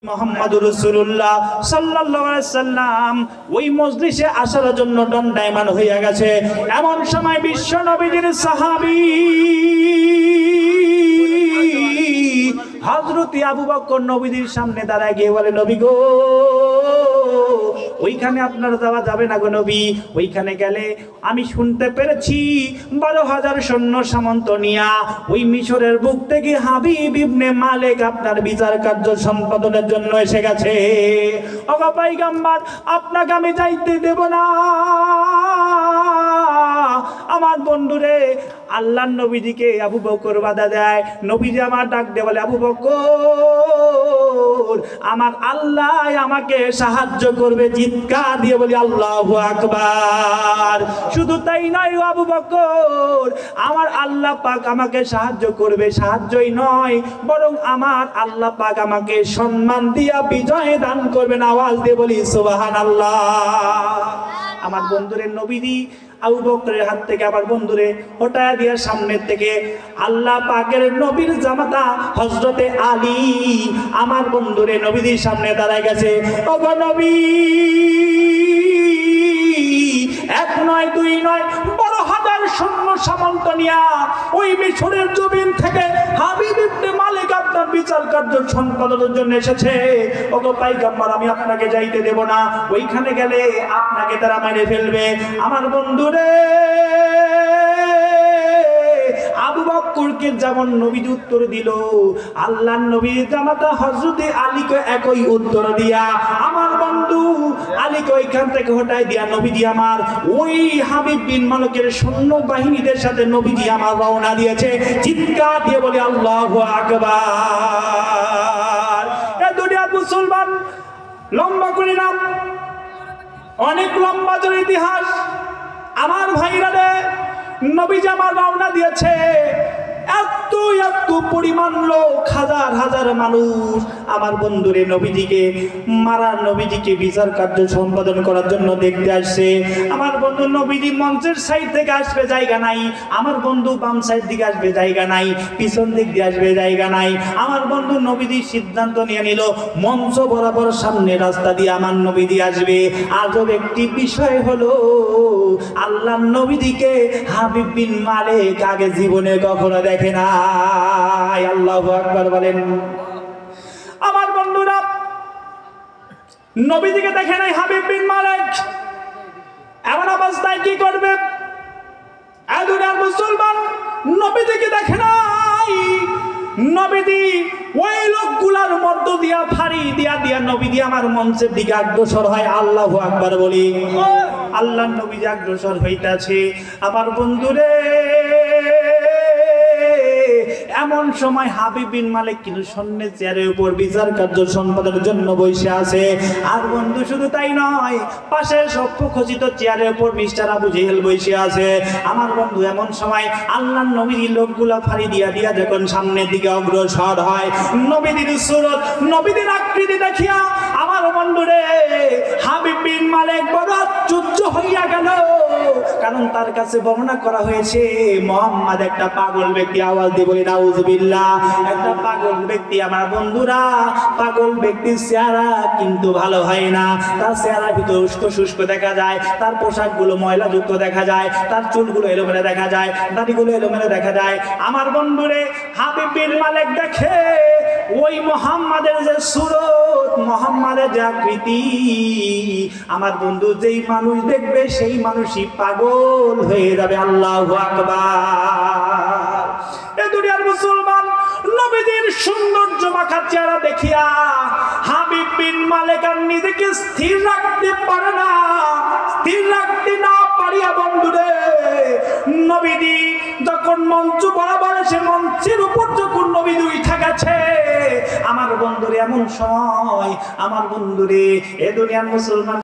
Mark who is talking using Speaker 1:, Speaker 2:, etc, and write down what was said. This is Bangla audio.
Speaker 1: মুহাম্মাদুর রাসূলুল্লাহ সাল্লাল্লাহু আলাইহি সাল্লাম ওই মজলিসে আসার জন্য দণ্ডায়মান হইয়া গেছে। এমন সময় বিশ্ব নবীজির সাহাবী হযরত আবু বকর নবীজির সামনে দাঁড়ায় গিয়ে বলে, নবী গো, ওইখানে আপনার যাওয়া যাবে না গো নবী। ওইখানে গেলে আমি শুনতে পেরেছি 12,000 সৈন্য সামন্ত নিয়া ওই মিশরের বুক থেকে হাবিব ইবনে মালিক আপনার বিচার কার্য সম্পাদনের জন্য এসে গেছে। ওগো পয়গম্বর, আপনাকে আমি যাইতে দেব না। আমার বন্ধুরে আল্লাহর নবীজিকে আবু বকর বাধা দেয়। নবীজি আমার ডাক দিয়ে বলে, আবু বকর, আমার আল্লাহ আমাকে সাহায্য করবে। চিৎকার দিয়ে বলি আল্লাহু আকবার। শুধু তাই নয় আবু বকর, আমার আল্লাহ পাক আমাকে সাহায্য করবে। সাহায্যই নয়, বরং আমার আল্লাহ পাক আমাকে সম্মান দিয়া বিজয় দান করবেন। আওয়াজ দিয়ে বলি সুবহানাল্লাহ। আমার বন্ধুরে নবীজি আবু বকরের হাত থেকে আমার বন্ধুরে হটায়া দিয়া সামনের থেকে আল্লাহ পাকের নবীর জামাতা হযরতে আলী আমার বন্ধুরে নবীজির সামনে দাঁড়ায় গেছে। ওগো নবী, এক নয় দুই নয় 12,000 সৈন্য সামন্ত নিয়া ওই মিশরের জমিন থেকে হাবিব ইবনে মালিক আপনার বিচার কার্য সম্পাদনের জন্য এসেছে। ওগো পয়গম্বর, আমি আপনাকে যাইতে দেব না। ওইখানে গেলে আপনাকে তারা মেরে ফেলবে। আমার বন্ধুরে আবু বকরকে যেমন নবীজি উত্তর দিল, আল্লাহর নবীর জামাতা হযরতে আলীকে একই উত্তর দিয়া আমার বন্ধু আলীকে ওইখান থেকে হটায় দিয়া নবীজি আমার ওই হাবিব বিন মালিকের সৈন্য বাহিনীদের সাথে নবীজি আমার রওনা দিয়েছে। চিৎকার দিয়ে বলে আল্লাহু আকবার। এ দুনিয়ার মুসলমান, লম্বা করে নাম, অনেক লম্বা জোর ইতিহাস। আমার ভাইরা রে, নবীজি আমার রওনা দিয়েছে। এত এত পরিমাণ লোক, হাজার হাজার মানুষ আমার বন্ধুরে নবীজিকে মারা, নবীজিকে বিচার কার্য সম্পাদন করার জন্য দেখতে আসছে। আমার বন্ধু নবীজি মঞ্চের সাইড থেকে আসবে, জায়গা নাই। আমার বন্ধু বাম সাইড দিকে আসবে, জায়গা নাই। পিছন দিক দিয়ে আসবে, জায়গা নাই। আমার বন্ধু নবীজি সিদ্ধান্ত নিয়ে নিল মঞ্চ বরাবর সামনে রাস্তা দিয়ে আমার নবীজি আসবে। আজব একটি বিষয় হলো, আল্লাহর নবীজিকে হাবিব বিন মালিক আগে জীবনে কখনো দেখে নাই। আল্লাহু আকবার বলেন। আমার বন্ধুরা নবীজিকে দেখে নাই হাবিব বিন মালিক। এমন অবস্থায় কি করবে? দুনিয়ার মুসলমান, নবীজিকে দেখে নাই। নবীজি ওই লোকগুলার মধ্য দিয়া ফাড়ি দিয়া দিয়া নবীজি আমার মঞ্চের দিকে অগ্রসর হয়। আল্লাহু আকবার বলি। আল্লাহর নবীজি অগ্রসর হইতাছে। আমার বন্ধুরে এমন সময় হাবিব বিন মালিক কিন্তু সৈন্যের চেয়ারের উপর বিচার কার্য সম্পাদনের জন্য বসে আছে। আর বন্ধু শুধু তাই নয়, পাশে সভ্যখচিত চেয়ারের উপর মিস্টার আবু জেহেল বসে আছে। আমার বন্ধু এমন সময় আল্লাহর নবীর লোকগুলা ফাড়ি দিয়া দিয়া যখন সামনের দিকে অগ্রসর হয়, নবীর সুরত, নবীর আকৃতি দেখিয়া আমার বন্ধুরে হাবিব বিন মালিক বড় আশ্চর্য হইয়া গেল। কারণ তার কাছে বর্ণনা করা হয়েছে মুহাম্মদ একটা পাগল ব্যক্তি। আওয়াজ দিয়ে বলি নাউজুবিল্লাহ। একটা পাগল ব্যক্তি। আমার বন্ধুরা, পাগল ব্যক্তির চেহারা কিন্তু ভালো হয় না। তার চেহারার ভিতরে উস্কো শুষ্ক দেখা যায়, তার পোশাকগুলো ময়লাযুক্ত দেখা যায়, তার চুলগুলো এলোমেলো দেখা যায়, দাড়িগুলো এলোমেলো দেখা যায়। আমার বন্ধুরে হাবিব বিন মালিক দেখে ওই মুহাম্মাদের যে সুরত, মুহাম্মাদের যে আকৃতি, আমার বন্ধু যেই মানুষ দেখবে সেই মানুষই পাগল হয়ে যাবে। আল্লাহু আকবার। এ দুনিয়ার মুসলমান, নবীজির সৌন্দর্য মাখা চেহারা দেখিয়া হাবিব বিন মালিক আর নিজেকে স্থির রাখতে পারে না। স্থির রাখতে না পারিয়া বন্ধুরে নবীজি যখন মঞ্চ বরাবর এসে মঞ্চের উপর যখন নবীজি উঠে গেছে, আমার বন্ধুরে এমন সময় আমার বন্ধুরে এ দুনিয়ার মুসলমান